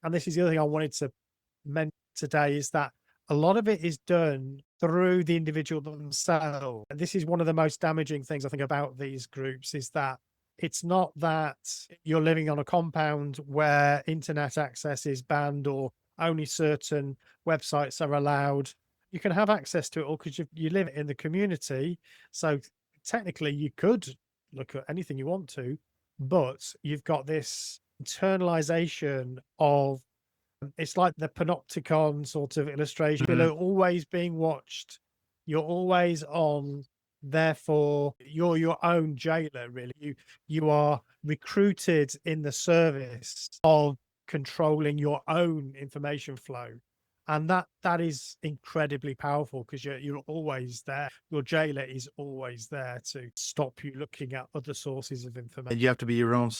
and this is the other thing I wanted to mention today, is that a lot of it is done through the individual themselves. And this is one of the most damaging things I think about these groups, is that it's not that you're living on a compound where internet access is banned or only certain websites are allowed. You can have access to it all because you live in the community. So technically you could look at anything you want to, but you've got this internalization of, it's like the panopticon sort of illustration. You're always being watched. You're always on. Therefore, you're your own jailer, really. You are recruited in the service of controlling your own information flow. And that is incredibly powerful because you're always there. Your jailer is always there to stop you looking at other sources of information. And you have to be your own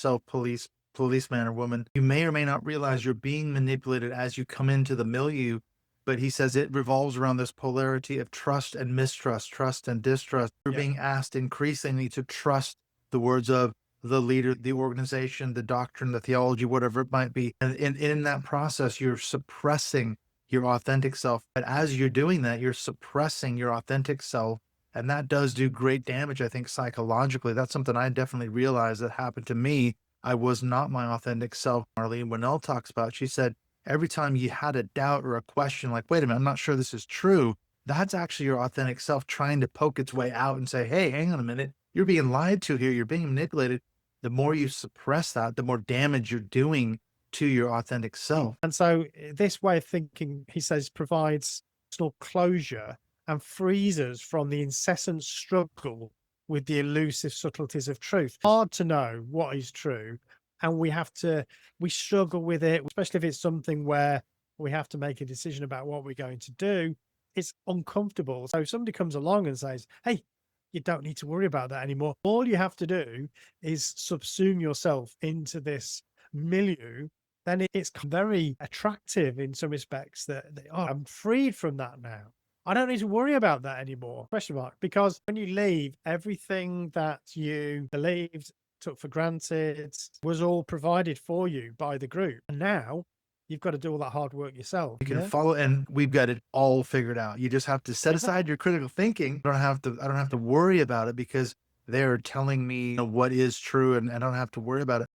policeman or woman. You may or may not realize you're being manipulated as you come into the milieu, but he says it revolves around this polarity of trust and mistrust, trust and distrust. You're being asked increasingly to trust the words of the leader, the organization, the doctrine, the theology, whatever it might be. And in that process, you're suppressing your authentic self. But as you're doing that, you're suppressing your authentic self. And that does do great damage, I think, psychologically. That's something I definitely realized that happened to me. I was not my authentic self. Marlene Winnell talks about, she said, every time you had a doubt or a question, like, wait a minute, I'm not sure this is true. That's actually your authentic self trying to poke its way out and say, hey, hang on a minute. You're being lied to here. You're being manipulated. The more you suppress that, the more damage you're doing to your authentic self. And so this way of thinking, he says, provides personal closure and frees us from the incessant struggle with the elusive subtleties of truth. It's hard to know what is true, and we struggle with it, especially if it's something where we have to make a decision about what we're going to do. It's uncomfortable. So if somebody comes along and says, hey, you don't need to worry about that anymore. All you have to do is subsume yourself into this milieu. Then it's very attractive in some respects that, oh, I'm freed from that now. I don't need to worry about that anymore, question mark. Because when you leave, everything that you believed, took for granted, was all provided for you by the group. And now you've got to do all that hard work yourself. You can follow, and we've got it all figured out. You just have to set aside your critical thinking. I don't have to worry about it because they're telling me what is true, and I don't have to worry about it.